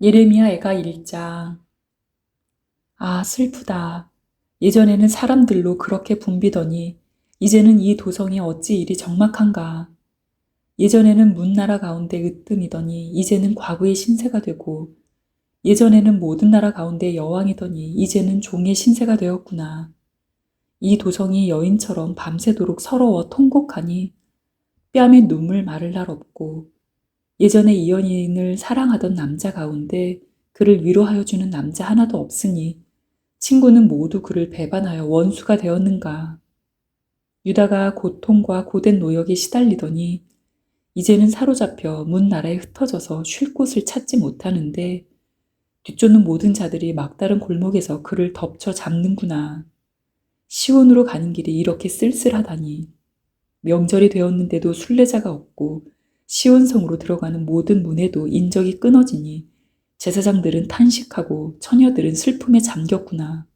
예레미야애가 1장. 아, 슬프다. 예전에는 사람들로 그렇게 붐비더니 이제는 이 도성이 어찌 이리 적막한가. 예전에는 문나라 가운데 으뜸이더니 이제는 과부의 신세가 되고, 예전에는 모든 나라 가운데 여왕이더니 이제는 종의 신세가 되었구나. 이 도성이 여인처럼 밤새도록 서러워 통곡하니 뺨에 눈물 마를 날 없고, 예전에 이 연인을 사랑하던 남자 가운데 그를 위로하여 주는 남자 하나도 없으니 친구는 모두 그를 배반하여 원수가 되었는가. 유다가 고통과 고된 노역에 시달리더니 이제는 사로잡혀 문 나라에 흩어져서 쉴 곳을 찾지 못하는데 뒤쫓는 모든 자들이 막다른 골목에서 그를 덮쳐 잡는구나. 시온으로 가는 길이 이렇게 쓸쓸하다니. 명절이 되었는데도 순례자가 없고 시온성으로 들어가는 모든 문에도 인적이 끊어지니 제사장들은 탄식하고 처녀들은 슬픔에 잠겼구나.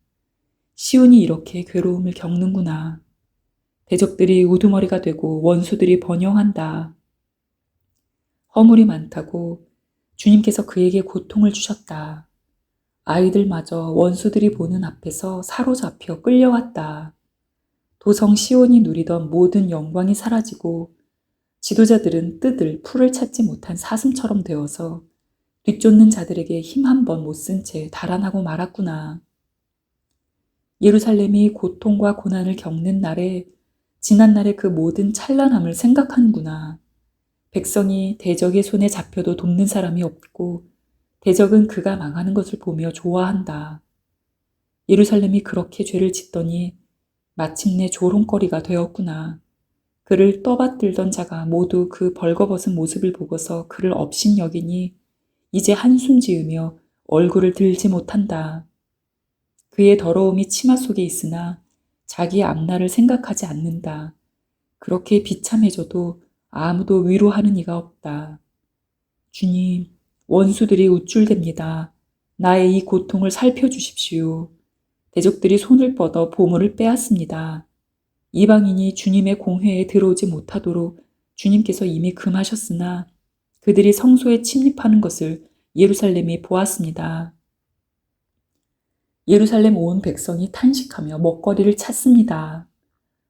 시온이 이렇게 괴로움을 겪는구나. 대적들이 우두머리가 되고 원수들이 번영한다. 허물이 많다고 주님께서 그에게 고통을 주셨다. 아이들마저 원수들이 보는 앞에서 사로잡혀 끌려왔다. 도성 시온이 누리던 모든 영광이 사라지고 지도자들은 뜯을 풀을 찾지 못한 사슴처럼 되어서 뒤쫓는 자들에게 힘 한 번 못 쓴 채 달아나고 말았구나. 예루살렘이 고통과 고난을 겪는 날에 지난날의 그 모든 찬란함을 생각하는구나. 백성이 대적의 손에 잡혀도 돕는 사람이 없고 대적은 그가 망하는 것을 보며 좋아한다. 예루살렘이 그렇게 죄를 짓더니 마침내 조롱거리가 되었구나. 그를 떠받들던 자가 모두 그 벌거벗은 모습을 보고서 그를 업신여기니 이제 한숨 지으며 얼굴을 들지 못한다. 그의 더러움이 치마 속에 있으나 자기의 앞날을 생각하지 않는다. 그렇게 비참해져도 아무도 위로하는 이가 없다. 주님, 원수들이 우쭐댑니다. 나의 이 고통을 살펴주십시오. 대적들이 손을 뻗어 보물을 빼앗습니다. 이방인이 주님의 공회에 들어오지 못하도록 주님께서 이미 금하셨으나 그들이 성소에 침입하는 것을 예루살렘이 보았습니다. 예루살렘 온 백성이 탄식하며 먹거리를 찾습니다.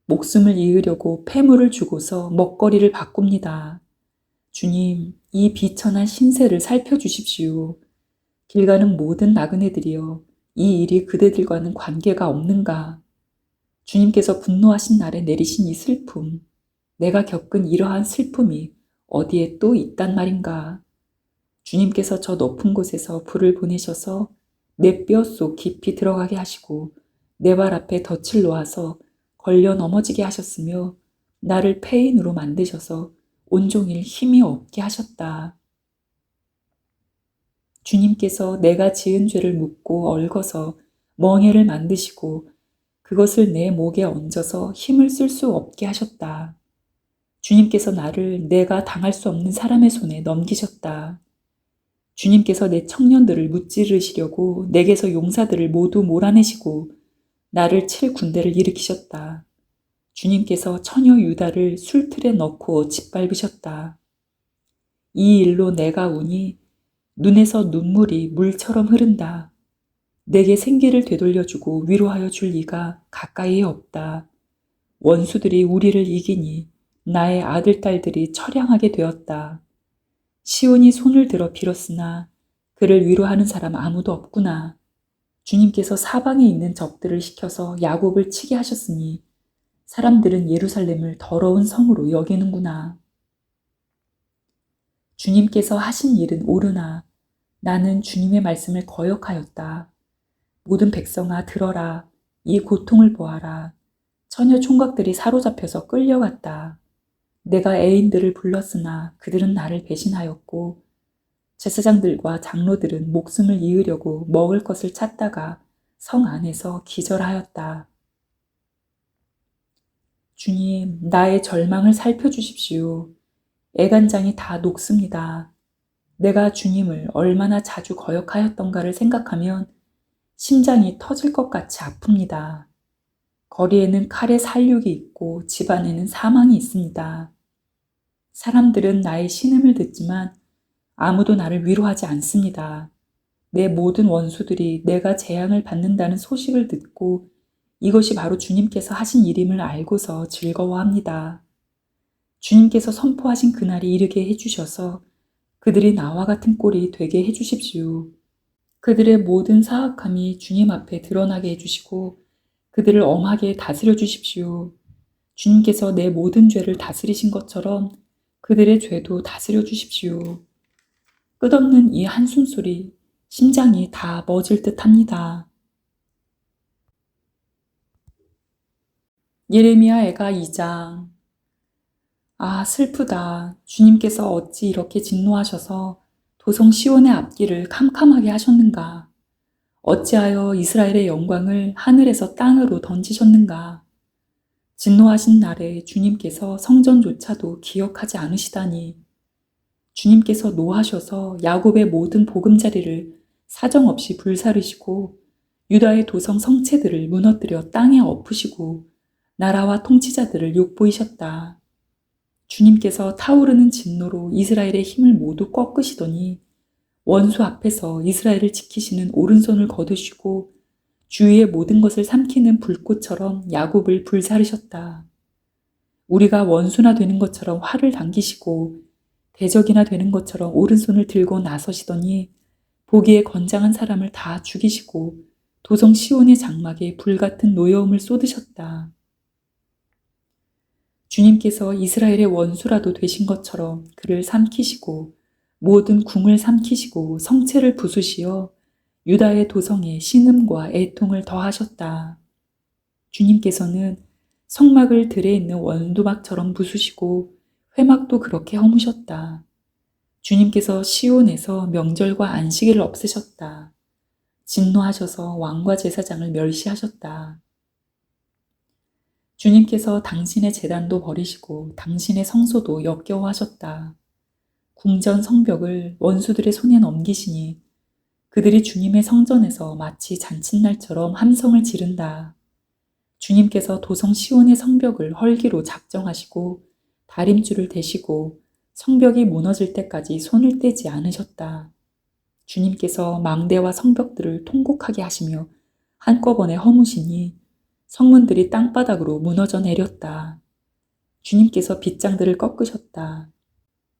목숨을 이으려고 패물을 주고서 먹거리를 바꿉니다. 주님, 이 비천한 신세를 살펴주십시오. 길 가는 모든 나그네들이여, 이 일이 그대들과는 관계가 없는가? 주님께서 분노하신 날에 내리신 이 슬픔, 내가 겪은 이러한 슬픔이 어디에 또 있단 말인가? 주님께서 저 높은 곳에서 불을 보내셔서 내 뼈 속 깊이 들어가게 하시고 내 발 앞에 덫을 놓아서 걸려 넘어지게 하셨으며 나를 폐인으로 만드셔서 온종일 힘이 없게 하셨다. 주님께서 내가 지은 죄를 묻고 얽어서 멍에를 만드시고 그것을 내 목에 얹어서 힘을 쓸 수 없게 하셨다. 주님께서 나를 내가 당할 수 없는 사람의 손에 넘기셨다. 주님께서 내 청년들을 무찌르시려고 내게서 용사들을 모두 몰아내시고 나를 칠 군대를 일으키셨다. 주님께서 처녀 유다를 술틀에 넣고 짓밟으셨다. 이 일로 내가 우니 눈에서 눈물이 물처럼 흐른다. 내게 생기를 되돌려주고 위로하여 줄 이가 가까이에 없다. 원수들이 우리를 이기니 나의 아들, 딸들이 처량하게 되었다. 시온이 손을 들어 빌었으나 그를 위로하는 사람 아무도 없구나. 주님께서 사방에 있는 적들을 시켜서 야곱을 치게 하셨으니 사람들은 예루살렘을 더러운 성으로 여기는구나. 주님께서 하신 일은 옳으나 나는 주님의 말씀을 거역하였다. 모든 백성아 들어라. 이 고통을 보아라. 처녀 총각들이 사로잡혀서 끌려갔다. 내가 애인들을 불렀으나 그들은 나를 배신하였고 제사장들과 장로들은 목숨을 이으려고 먹을 것을 찾다가 성 안에서 기절하였다. 주님, 나의 절망을 살펴주십시오. 애간장이 다 녹습니다. 내가 주님을 얼마나 자주 거역하였던가를 생각하면 심장이 터질 것 같이 아픕니다. 거리에는 칼의 살육이 있고 집안에는 사망이 있습니다. 사람들은 나의 신음을 듣지만 아무도 나를 위로하지 않습니다. 내 모든 원수들이 내가 재앙을 받는다는 소식을 듣고 이것이 바로 주님께서 하신 일임을 알고서 즐거워합니다. 주님께서 선포하신 그날이 이르게 해주셔서 그들이 나와 같은 꼴이 되게 해주십시오. 그들의 모든 사악함이 주님 앞에 드러나게 해주시고 그들을 엄하게 다스려 주십시오. 주님께서 내 모든 죄를 다스리신 것처럼 그들의 죄도 다스려 주십시오. 끝없는 이 한숨소리, 심장이 다 멎을 듯 합니다. 예레미야 애가 2장. 아, 슬프다. 주님께서 어찌 이렇게 진노하셔서 도성 시온의 앞길을 캄캄하게 하셨는가? 어찌하여 이스라엘의 영광을 하늘에서 땅으로 던지셨는가? 진노하신 날에 주님께서 성전조차도 기억하지 않으시다니. 주님께서 노하셔서 야곱의 모든 보금자리를 사정없이 불사르시고 유다의 도성 성체들을 무너뜨려 땅에 엎으시고 나라와 통치자들을 욕보이셨다. 주님께서 타오르는 진노로 이스라엘의 힘을 모두 꺾으시더니 원수 앞에서 이스라엘을 지키시는 오른손을 거두시고 주위의 모든 것을 삼키는 불꽃처럼 야곱을 불사르셨다. 우리가 원수나 되는 것처럼 활을 당기시고 대적이나 되는 것처럼 오른손을 들고 나서시더니 보기에 건장한 사람을 다 죽이시고 도성 시온의 장막에 불같은 노여움을 쏟으셨다. 주님께서 이스라엘의 원수라도 되신 것처럼 그를 삼키시고 모든 궁을 삼키시고 성체를 부수시어 유다의 도성에 신음과 애통을 더하셨다. 주님께서는 성막을 들에 있는 원두막처럼 부수시고 회막도 그렇게 허무셨다. 주님께서 시온에서 명절과 안식일을 없애셨다. 진노하셔서 왕과 제사장을 멸시하셨다. 주님께서 당신의 제단도 버리시고 당신의 성소도 역겨워하셨다. 궁전 성벽을 원수들의 손에 넘기시니 그들이 주님의 성전에서 마치 잔칫날처럼 함성을 지른다. 주님께서 도성 시온의 성벽을 헐기로 작정하시고 다림줄을 대시고 성벽이 무너질 때까지 손을 떼지 않으셨다. 주님께서 망대와 성벽들을 통곡하게 하시며 한꺼번에 허무시니 성문들이 땅바닥으로 무너져 내렸다. 주님께서 빗장들을 꺾으셨다.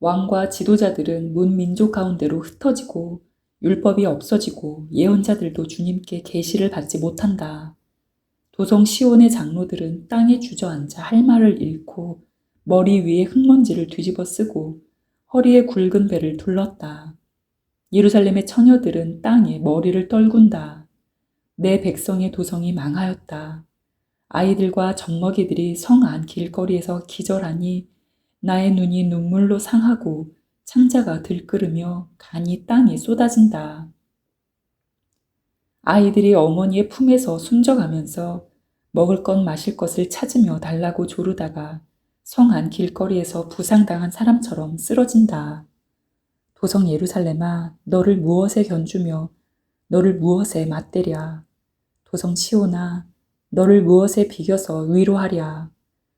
왕과 지도자들은 문 민족 가운데로 흩어지고 율법이 없어지고 예언자들도 주님께 계시를 받지 못한다. 도성 시온의 장로들은 땅에 주저앉아 할 말을 잃고 머리 위에 흙먼지를 뒤집어 쓰고 허리에 굵은 배를 둘렀다. 예루살렘의 처녀들은 땅에 머리를 떨군다. 내 백성의 도성이 망하였다. 아이들과 젖먹이들이 성 안 길거리에서 기절하니 나의 눈이 눈물로 상하고 창자가 들끓으며 간이 땅에 쏟아진다. 아이들이 어머니의 품에서 숨져가면서 먹을 것 마실 것을 찾으며 달라고 조르다가 성 안 길거리에서 부상당한 사람처럼 쓰러진다. 도성 예루살렘아, 너를 무엇에 견주며 너를 무엇에 맞대랴. 도성 시온아, 너를 무엇에 비겨서 위로하랴.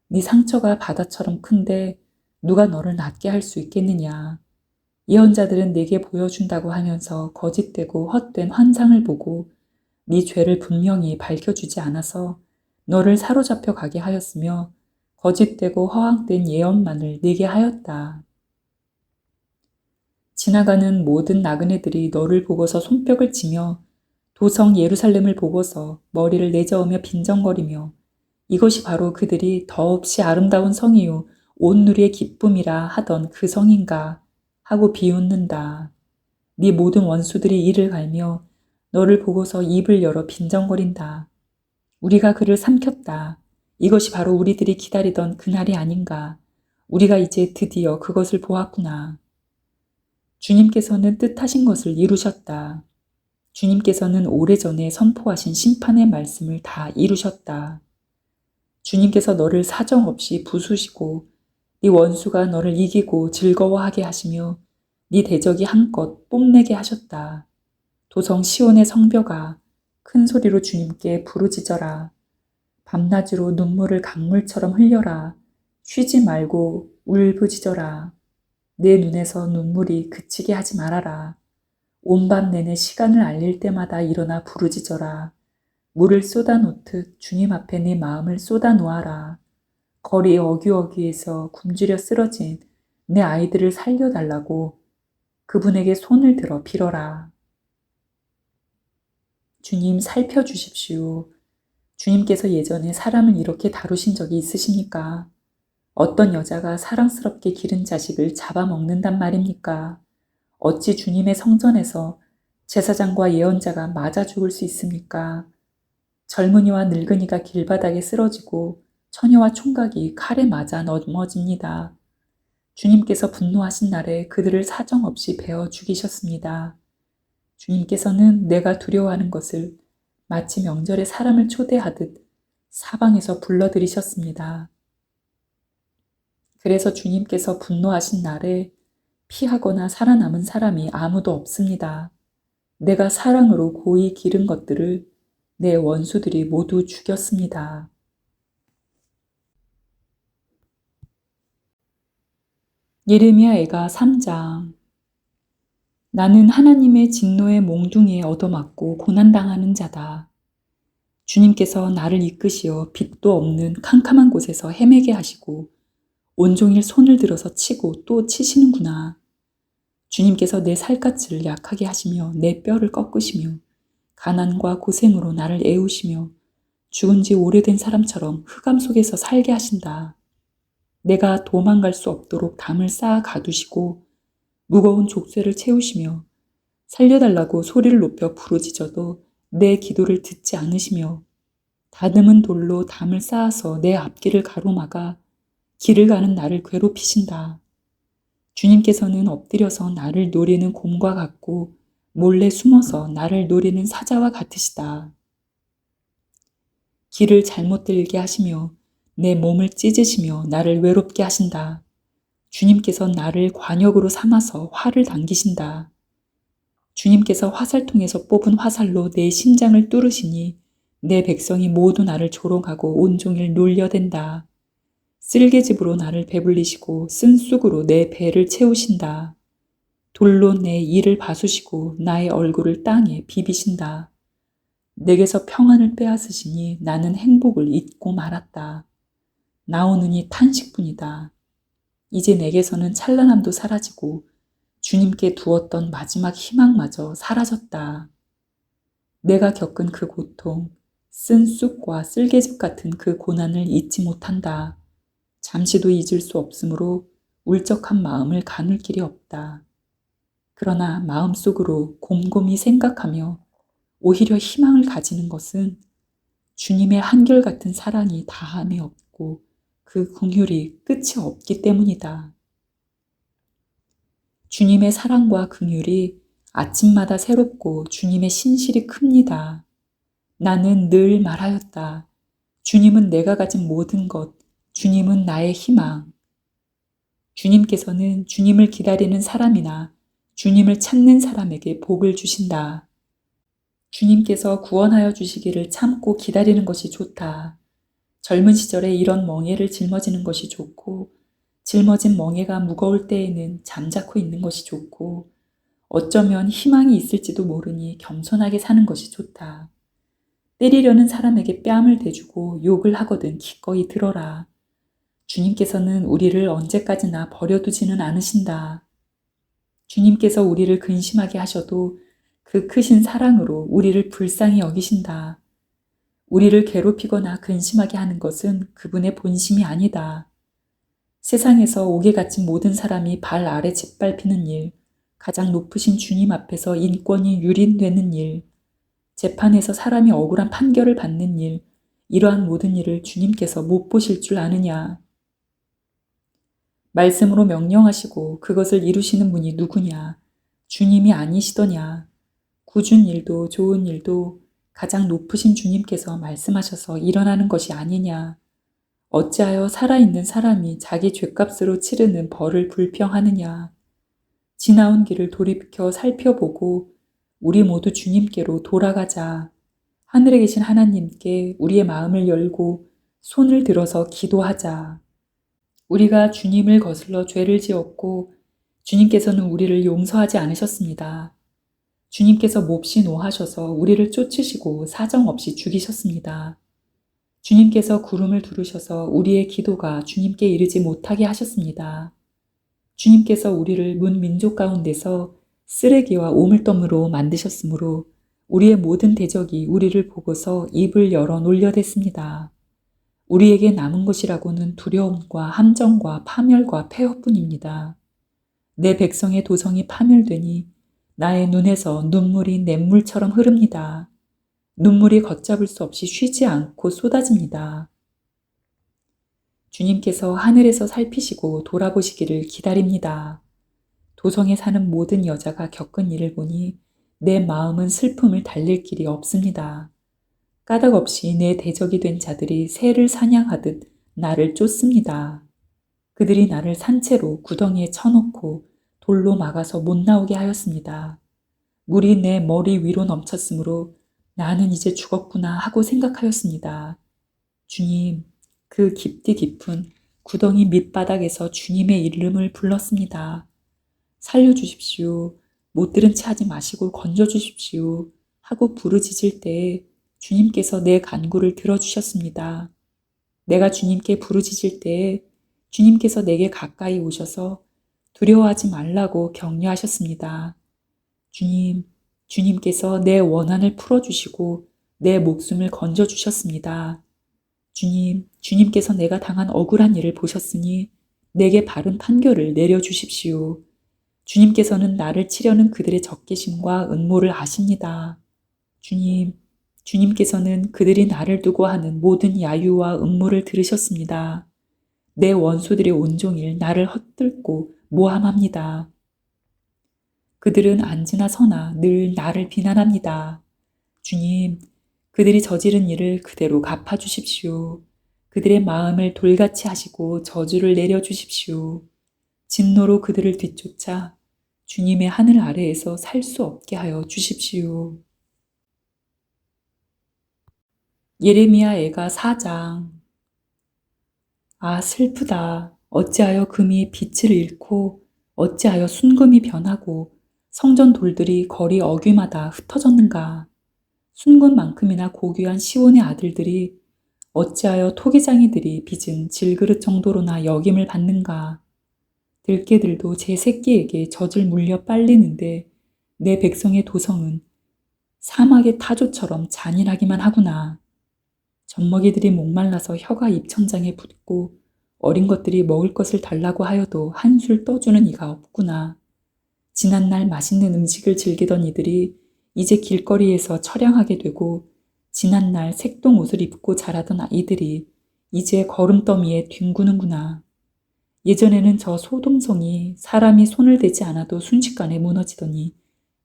네 상처가 바다처럼 큰데 누가 너를 낫게 할 수 있겠느냐. 예언자들은 네게 보여준다고 하면서 거짓되고 헛된 환상을 보고 네 죄를 분명히 밝혀주지 않아서 너를 사로잡혀 가게 하였으며 거짓되고 허황된 예언만을 네게 하였다. 지나가는 모든 나그네들이 너를 보고서 손뼉을 치며 도성 예루살렘을 보고서 머리를 내저으며 빈정거리며 이것이 바로 그들이 더없이 아름다운 성이요 온누리의 기쁨이라 하던 그 성인가 하고 비웃는다. 네 모든 원수들이 이를 갈며 너를 보고서 입을 열어 빈정거린다. 우리가 그를 삼켰다. 이것이 바로 우리들이 기다리던 그날이 아닌가. 우리가 이제 드디어 그것을 보았구나. 주님께서는 뜻하신 것을 이루셨다. 주님께서는 오래전에 선포하신 심판의 말씀을 다 이루셨다. 주님께서 너를 사정없이 부수시고 네 원수가 너를 이기고 즐거워하게 하시며 네 대적이 한껏 뽐내게 하셨다. 도성 시온의 성벽아, 큰 소리로 주님께 부르짖어라. 밤낮으로 눈물을 강물처럼 흘려라. 쉬지 말고 울부짖어라. 내 눈에서 눈물이 그치게 하지 말아라. 온밤 내내 시간을 알릴 때마다 일어나 부르짖어라. 물을 쏟아놓듯 주님 앞에 네 마음을 쏟아놓아라. 거리 어귀어귀에서 굶주려 쓰러진 내 아이들을 살려달라고 그분에게 손을 들어 빌어라. 주님 살펴주십시오. 주님께서 예전에 사람을 이렇게 다루신 적이 있으십니까? 어떤 여자가 사랑스럽게 기른 자식을 잡아먹는단 말입니까? 어찌 주님의 성전에서 제사장과 예언자가 맞아 죽을 수 있습니까? 젊은이와 늙은이가 길바닥에 쓰러지고 처녀와 총각이 칼에 맞아 넘어집니다. 주님께서 분노하신 날에 그들을 사정없이 베어 죽이셨습니다. 주님께서는 내가 두려워하는 것을 마치 명절에 사람을 초대하듯 사방에서 불러들이셨습니다. 그래서 주님께서 분노하신 날에 피하거나 살아남은 사람이 아무도 없습니다. 내가 사랑으로 고이 기른 것들을 내 원수들이 모두 죽였습니다. 예레미야애가 3장. 나는 하나님의 진노의 몽둥이에 얻어맞고 고난당하는 자다. 주님께서 나를 이끄시어 빛도 없는 캄캄한 곳에서 헤매게 하시고 온종일 손을 들어서 치고 또 치시는구나. 주님께서 내 살갗을 약하게 하시며 내 뼈를 꺾으시며 가난과 고생으로 나를 애우시며 죽은 지 오래된 사람처럼 흑암 속에서 살게 하신다. 내가 도망갈 수 없도록 담을 쌓아 가두시고 무거운 족쇄를 채우시며 살려달라고 소리를 높여 부르짖어도 내 기도를 듣지 않으시며 다듬은 돌로 담을 쌓아서 내 앞길을 가로막아 길을 가는 나를 괴롭히신다. 주님께서는 엎드려서 나를 노리는 곰과 같고 몰래 숨어서 나를 노리는 사자와 같으시다. 길을 잘못 들게 하시며 내 몸을 찢으시며 나를 외롭게 하신다. 주님께서 나를 관역으로 삼아서 활을 당기신다. 주님께서 화살통에서 뽑은 화살로 내 심장을 뚫으시니 내 백성이 모두 나를 조롱하고 온종일 놀려댄다. 쓸개집으로 나를 배불리시고 쓴 쑥으로 내 배를 채우신다. 돌로 내 이를 바수시고 나의 얼굴을 땅에 비비신다. 내게서 평안을 빼앗으시니 나는 행복을 잊고 말았다. 나오느니 탄식뿐이다. 이제 내게서는 찬란함도 사라지고 주님께 두었던 마지막 희망마저 사라졌다. 내가 겪은 그 고통, 쓴 쑥과 쓸개즙 같은 그 고난을 잊지 못한다. 잠시도 잊을 수 없으므로 울적한 마음을 가눌 길이 없다. 그러나 마음속으로 곰곰이 생각하며 오히려 희망을 가지는 것은 주님의 한결같은 사랑이 다함이 없고 그 긍휼이 끝이 없기 때문이다. 주님의 사랑과 긍휼이 아침마다 새롭고 주님의 신실이 큽니다. 나는 늘 말하였다. 주님은 내가 가진 모든 것, 주님은 나의 희망. 주님께서는 주님을 기다리는 사람이나 주님을 찾는 사람에게 복을 주신다. 주님께서 구원하여 주시기를 참고 기다리는 것이 좋다. 젊은 시절에 이런 멍에를 짊어지는 것이 좋고 짊어진 멍에가 무거울 때에는 잠자코 있는 것이 좋고 어쩌면 희망이 있을지도 모르니 겸손하게 사는 것이 좋다. 때리려는 사람에게 뺨을 대주고 욕을 하거든 기꺼이 들어라. 주님께서는 우리를 언제까지나 버려두지는 않으신다. 주님께서 우리를 근심하게 하셔도 그 크신 사랑으로 우리를 불쌍히 여기신다. 우리를 괴롭히거나 근심하게 하는 것은 그분의 본심이 아니다. 세상에서 옥에 갇힌 모든 사람이 발 아래 짓밟히는 일, 가장 높으신 주님 앞에서 인권이 유린되는 일, 재판에서 사람이 억울한 판결을 받는 일, 이러한 모든 일을 주님께서 못 보실 줄 아느냐. 말씀으로 명령하시고 그것을 이루시는 분이 누구냐? 주님이 아니시더냐? 굳은 일도 좋은 일도 가장 높으신 주님께서 말씀하셔서 일어나는 것이 아니냐? 어찌하여 살아있는 사람이 자기 죗값으로 치르는 벌을 불평하느냐? 지나온 길을 돌이켜 살펴보고 우리 모두 주님께로 돌아가자. 하늘에 계신 하나님께 우리의 마음을 열고 손을 들어서 기도하자. 우리가 주님을 거슬러 죄를 지었고 주님께서는 우리를 용서하지 않으셨습니다. 주님께서 몹시 노하셔서 우리를 쫓으시고 사정없이 죽이셨습니다. 주님께서 구름을 두르셔서 우리의 기도가 주님께 이르지 못하게 하셨습니다. 주님께서 우리를 문 민족 가운데서 쓰레기와 오물더미로 만드셨으므로 우리의 모든 대적이 우리를 보고서 입을 열어 놀려댔습니다. 우리에게 남은 것이라고는 두려움과 함정과 파멸과 폐허뿐입니다. 내 백성의 도성이 파멸되니 나의 눈에서 눈물이 냇물처럼 흐릅니다. 눈물이 걷잡을 수 없이 쉬지 않고 쏟아집니다. 주님께서 하늘에서 살피시고 돌아보시기를 기다립니다. 도성에 사는 모든 여자가 겪은 일을 보니 내 마음은 슬픔을 달랠 길이 없습니다. 까닭없이 내 대적이 된 자들이 새를 사냥하듯 나를 쫓습니다. 그들이 나를 산채로 구덩이에 쳐놓고 돌로 막아서 못 나오게 하였습니다. 물이 내 머리 위로 넘쳤으므로 나는 이제 죽었구나 하고 생각하였습니다. 주님, 그 깊디 깊은 구덩이 밑바닥에서 주님의 이름을 불렀습니다. 살려주십시오. 못 들은 채 하지 마시고 건져주십시오. 하고 부르짖을 때에 주님께서 내 간구를 들어주셨습니다. 내가 주님께 부르짖을 때에 주님께서 내게 가까이 오셔서 두려워하지 말라고 격려하셨습니다. 주님께서 내 원한을 풀어주시고 내 목숨을 건져주셨습니다. 주님께서 내가 당한 억울한 일을 보셨으니 내게 바른 판결을 내려주십시오. 주님께서는 나를 치려는 그들의 적개심과 음모를 아십니다. 주님께서는 그들이 나를 두고 하는 모든 야유와 음모를 들으셨습니다. 내 원수들이 온종일 나를 헛들고 모함합니다. 그들은 앉으나 서나 늘 나를 비난합니다. 주님, 그들이 저지른 일을 그대로 갚아주십시오. 그들의 마음을 돌같이 하시고 저주를 내려주십시오. 진노로 그들을 뒤쫓아 주님의 하늘 아래에서 살 수 없게 하여 주십시오. 예레미야 애가 4장. 아, 슬프다. 어찌하여 금이 빛을 잃고 어찌하여 순금이 변하고 성전 돌들이 거리 어귀마다 흩어졌는가. 순금만큼이나 고귀한 시온의 아들들이 어찌하여 토기장이들이 빚은 질그릇 정도로나 여김을 받는가. 들깨들도 제 새끼에게 젖을 물려 빨리는데 내 백성의 도성은 사막의 타조처럼 잔인하기만 하구나. 젖먹이들이 목말라서 혀가 입천장에 붙고 어린 것들이 먹을 것을 달라고 하여도 한술 떠주는 이가 없구나. 지난날 맛있는 음식을 즐기던 이들이 이제 길거리에서 처량하게 되고 지난날 색동 옷을 입고 자라던 아이들이 이제 거름더미에 뒹구는구나. 예전에는 저 소돔성이 사람이 손을 대지 않아도 순식간에 무너지더니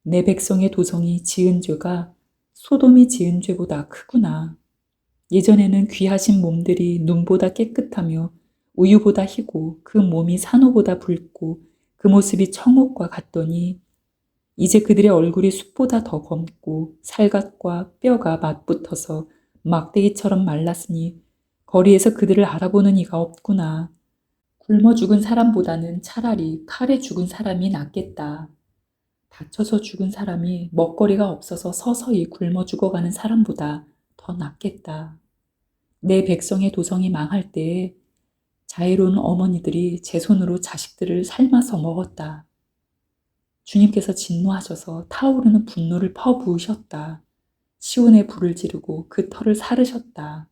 내 백성의 도성이 지은 죄가 소돔이 지은 죄보다 크구나. 예전에는 귀하신 몸들이 눈보다 깨끗하며 우유보다 희고 그 몸이 산호보다 붉고 그 모습이 청옥과 같더니 이제 그들의 얼굴이 숯보다 더 검고 살갗과 뼈가 맞붙어서 막대기처럼 말랐으니 거리에서 그들을 알아보는 이가 없구나. 굶어 죽은 사람보다는 차라리 칼에 죽은 사람이 낫겠다. 다쳐서 죽은 사람이 먹거리가 없어서 서서히 굶어 죽어가는 사람보다 더 낫겠다. 내 백성의 도성이 망할 때에 자애로운 어머니들이 제 손으로 자식들을 삶아서 먹었다. 주님께서 진노하셔서 타오르는 분노를 퍼부으셨다. 시온에 불을 지르고 그 터를 사르셨다.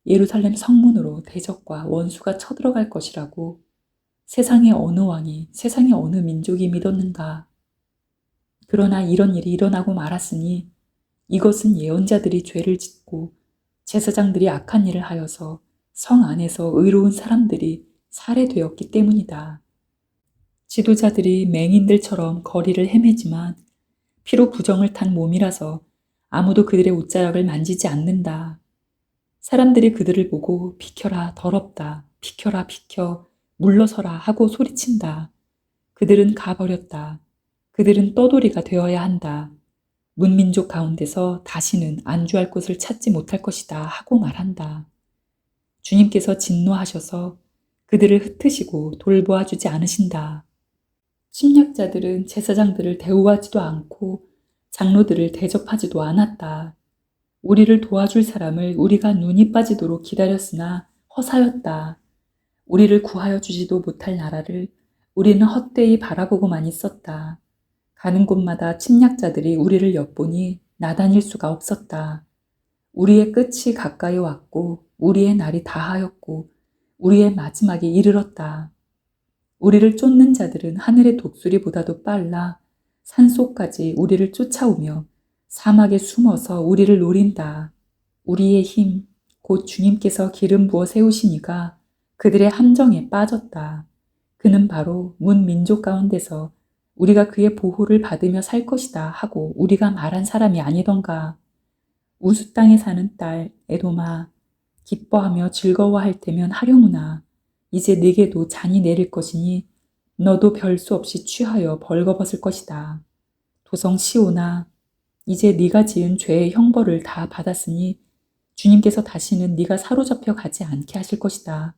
예루살렘 성문으로 대적과 원수가 쳐들어갈 것이라고 세상의 어느 왕이 세상의 어느 민족이 믿었는가. 그러나 이런 일이 일어나고 말았으니 이것은 예언자들이 죄를 짓고 제사장들이 악한 일을 하여서 성 안에서 의로운 사람들이 살해되었기 때문이다. 지도자들이 맹인들처럼 거리를 헤매지만 피로 부정을 탄 몸이라서 아무도 그들의 옷자락을 만지지 않는다. 사람들이 그들을 보고 비켜라 더럽다, 비켜라 비켜, 물러서라 하고 소리친다. 그들은 가버렸다. 그들은 떠돌이가 되어야 한다. 문민족 가운데서 다시는 안주할 곳을 찾지 못할 것이다 하고 말한다. 주님께서 진노하셔서 그들을 흩으시고 돌보아 주지 않으신다. 침략자들은 제사장들을 대우하지도 않고 장로들을 대접하지도 않았다. 우리를 도와줄 사람을 우리가 눈이 빠지도록 기다렸으나 허사였다. 우리를 구하여 주지도 못할 나라를 우리는 헛되이 바라보고만 있었다. 가는 곳마다 침략자들이 우리를 엿보니 나다닐 수가 없었다. 우리의 끝이 가까이 왔고 우리의 날이 다하였고 우리의 마지막이 이르렀다. 우리를 쫓는 자들은 하늘의 독수리보다도 빨라 산속까지 우리를 쫓아오며 사막에 숨어서 우리를 노린다. 우리의 힘, 곧 주님께서 기름 부어 세우시니가 그들의 함정에 빠졌다. 그는 바로 문 민족 가운데서 우리가 그의 보호를 받으며 살 것이다 하고 우리가 말한 사람이 아니던가. 우수 땅에 사는 딸 에돔아, 기뻐하며 즐거워할 때면 하려무나. 이제 네게도 잔이 내릴 것이니 너도 별 수 없이 취하여 벌거벗을 것이다. 도성 시온아, 이제 네가 지은 죄의 형벌을 다 받았으니 주님께서 다시는 네가 사로잡혀 가지 않게 하실 것이다.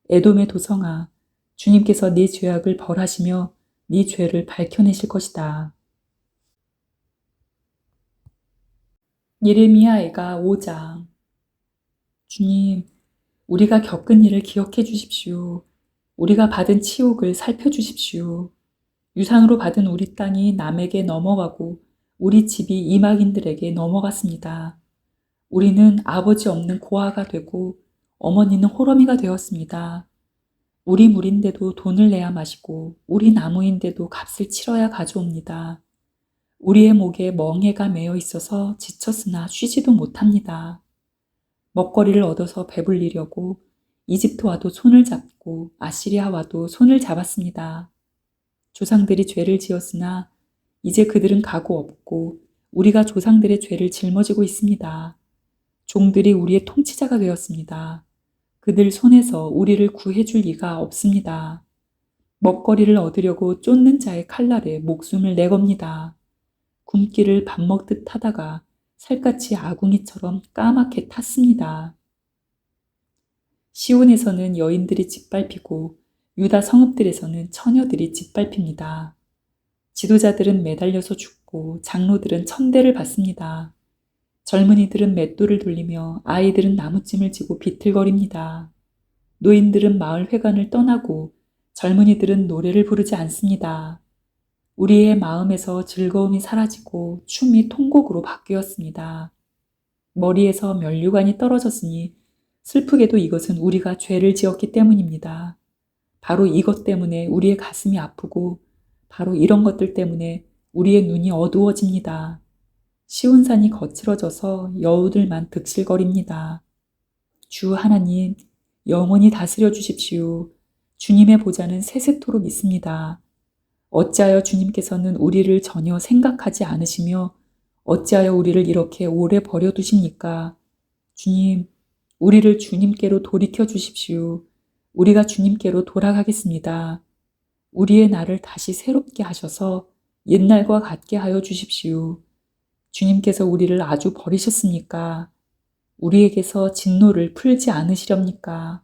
에돔의 도성아, 주님께서 네 죄악을 벌하시며 네 죄를 밝혀내실 것이다. 예레미야애가 5장. 주님, 우리가 겪은 일을 기억해 주십시오. 우리가 받은 치욕을 살펴주십시오. 유산으로 받은 우리 땅이 남에게 넘어가고 우리 집이 이방인들에게 넘어갔습니다. 우리는 아버지 없는 고아가 되고 어머니는 호러미가 되었습니다. 우리 물인데도 돈을 내야 마시고 우리 나무인데도 값을 치러야 가져옵니다. 우리의 목에 멍에가 매어 있어서 지쳤으나 쉬지도 못합니다. 먹거리를 얻어서 배불리려고 이집트와도 손을 잡고 아시리아와도 손을 잡았습니다. 조상들이 죄를 지었으나 이제 그들은 가고 없고 우리가 조상들의 죄를 짊어지고 있습니다. 종들이 우리의 통치자가 되었습니다. 그들 손에서 우리를 구해줄 이가 없습니다. 먹거리를 얻으려고 쫓는 자의 칼날에 목숨을 내겁니다. 굶기를 밥 먹듯 하다가 살갗이 아궁이처럼 까맣게 탔습니다. 시온에서는 여인들이 짓밟히고 유다 성읍들에서는 처녀들이 짓밟힙니다. 지도자들은 매달려서 죽고 장로들은 천대를 받습니다. 젊은이들은 맷돌을 돌리며 아이들은 나무찜을 지고 비틀거립니다. 노인들은 마을 회관을 떠나고 젊은이들은 노래를 부르지 않습니다. 우리의 마음에서 즐거움이 사라지고 춤이 통곡으로 바뀌었습니다. 머리에서 면류관이 떨어졌으니 슬프게도 이것은 우리가 죄를 지었기 때문입니다. 바로 이것 때문에 우리의 가슴이 아프고 바로 이런 것들 때문에 우리의 눈이 어두워집니다. 시온산이 거칠어져서 여우들만 득실거립니다. 주 하나님, 영원히 다스려 주십시오. 주님의 보좌는 세세토록 있습니다. 어찌하여 주님께서는 우리를 전혀 생각하지 않으시며 어찌하여 우리를 이렇게 오래 버려두십니까? 주님, 우리를 주님께로 돌이켜 주십시오. 우리가 주님께로 돌아가겠습니다. 우리의 날을 다시 새롭게 하셔서 옛날과 같게 하여 주십시오. 주님께서 우리를 아주 버리셨습니까? 우리에게서 진노를 풀지 않으시렵니까?